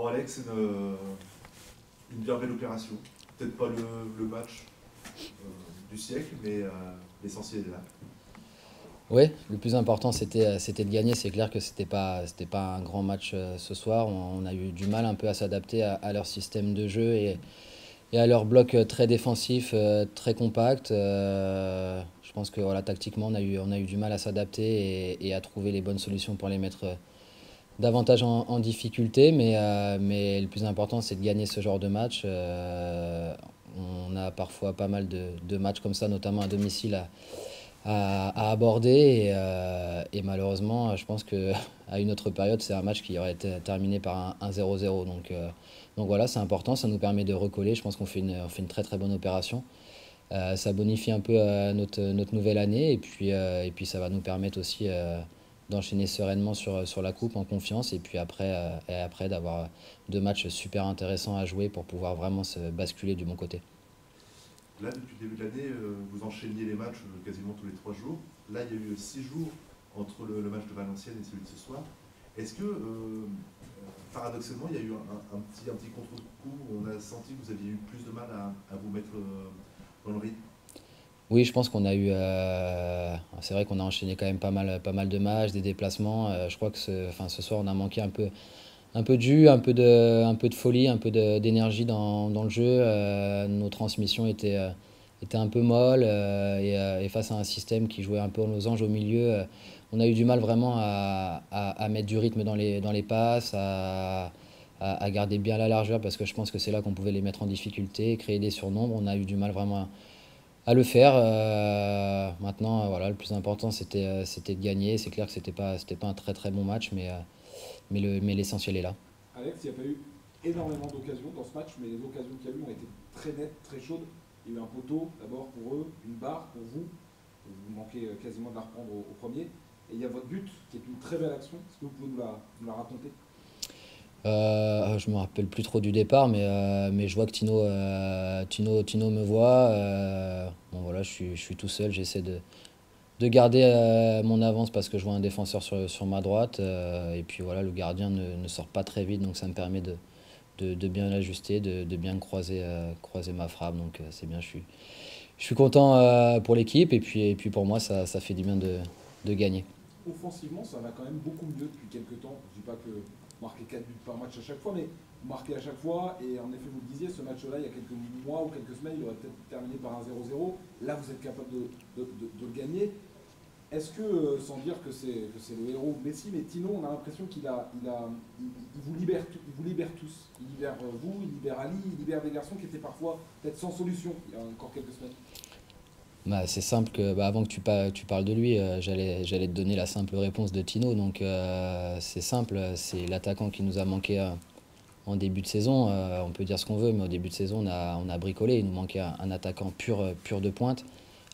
Bon Alex, une bien belle opération. Peut-être pas le match du siècle, mais l'essentiel est là. Oui, le plus important c'était de gagner. C'est clair que c'était pas un grand match ce soir. On a eu du mal un peu à s'adapter à leur système de jeu et à leur bloc très défensif, très compact. Je pense que voilà, tactiquement on a eu du mal à s'adapter et à trouver les bonnes solutions pour les mettre davantage en difficulté. Mais le plus important c'est de gagner ce genre de match. On a parfois pas mal de matchs comme ça, notamment à domicile à aborder. Et malheureusement, je pense qu'à une autre période, c'est un match qui aurait été terminé par un 0-0. Donc voilà, c'est important, ça nous permet de recoller. Je pense on fait une très très bonne opération. Ça bonifie un peu notre nouvelle année et puis ça va nous permettre aussi d'enchaîner sereinement sur la coupe en confiance et après d'avoir deux matchs super intéressants à jouer pour pouvoir vraiment se basculer du bon côté. Là, depuis le début de l'année, vous enchaîniez les matchs quasiment tous les 3 jours. Là, il y a eu 6 jours entre le match de Valenciennes et celui de ce soir. Est-ce que, paradoxalement, il y a eu un petit contre-coup où on a senti que vous aviez eu plus de mal à vous mettre dans le rythme? Oui, je pense qu'on a eu. C'est vrai qu'on a enchaîné quand même pas mal de matchs, des déplacements. Je crois que ce soir, on a manqué un peu de jus, un peu de folie, d'énergie dans le jeu. Nos transmissions étaient un peu molles et face à un système qui jouait un peu en losange au milieu, on a eu du mal vraiment à mettre du rythme dans les passes, à garder bien la largeur parce que je pense que c'est là qu'on pouvait les mettre en difficulté, créer des surnombres. On a eu du mal vraiment à le faire. Maintenant, voilà, le plus important c'était de gagner. C'est clair que c'était pas un très très bon match, mais l'essentiel est là. Alex, il n'y a pas eu énormément d'occasions dans ce match, mais les occasions qu'il y a eu ont été très nettes, très chaudes. Il y a eu un poteau d'abord pour eux, une barre pour vous. Vous manquez quasiment de la reprendre au premier. Et il y a votre but qui est une très belle action. Est-ce que vous pouvez nous la raconter? Je me rappelle plus trop du départ, mais je vois que Tino me voit. Bon voilà, je suis tout seul, j'essaie de garder mon avance parce que je vois un défenseur sur ma droite. Et puis voilà, le gardien ne sort pas très vite, donc ça me permet de bien l'ajuster, de bien croiser ma frappe. Donc c'est bien, je suis content pour l'équipe et puis pour moi, ça fait du bien de gagner. Offensivement, ça va quand même beaucoup mieux depuis quelques temps. Je ne dis pas que marquer 4 buts par match à chaque fois, mais marquer à chaque fois. Et en effet, vous le disiez, ce match-là, il y a quelques mois ou quelques semaines, il aurait peut-être terminé par un 0-0. Là, vous êtes capable de le gagner. Est-ce que, sans dire que c'est le héros Messi, mais Tino, on a l'impression il vous libère tous. Il libère vous, il libère Ali, il libère des garçons qui étaient parfois peut-être sans solution il y a encore quelques semaines. Bah, c'est simple que avant que tu parles de lui, j'allais te donner la simple réponse de Tino. Donc c'est simple, c'est l'attaquant qui nous a manqué en début de saison. On peut dire ce qu'on veut, mais au début de saison, on a bricolé. Il nous manquait un attaquant pur de pointe.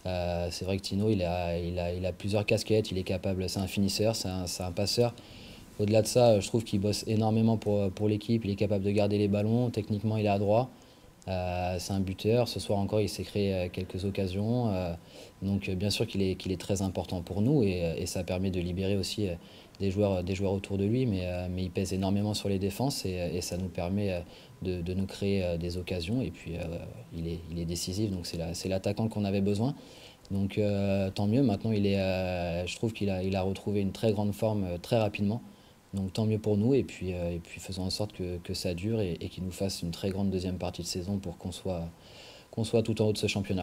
C'est vrai que Tino, il a plusieurs casquettes. Il est capable, c'est un finisseur, c'est un passeur. Au-delà de ça, je trouve qu'il bosse énormément pour l'équipe. Il est capable de garder les ballons. Techniquement, il est adroit. C'est un buteur. Ce soir encore, il s'est créé quelques occasions. Donc, bien sûr qu'il est très important pour nous et ça permet de libérer aussi des joueurs autour de lui. Mais il pèse énormément sur les défenses et ça nous permet de nous créer des occasions. Et puis, il est décisif. Donc, c'est l'attaquant qu'on avait besoin. Donc, tant mieux. Maintenant, je trouve il a retrouvé une très grande forme très rapidement. Donc tant mieux pour nous et puis faisons en sorte que ça dure et qu'il nous fasse une très grande deuxième partie de saison pour qu'on soit tout en haut de ce championnat.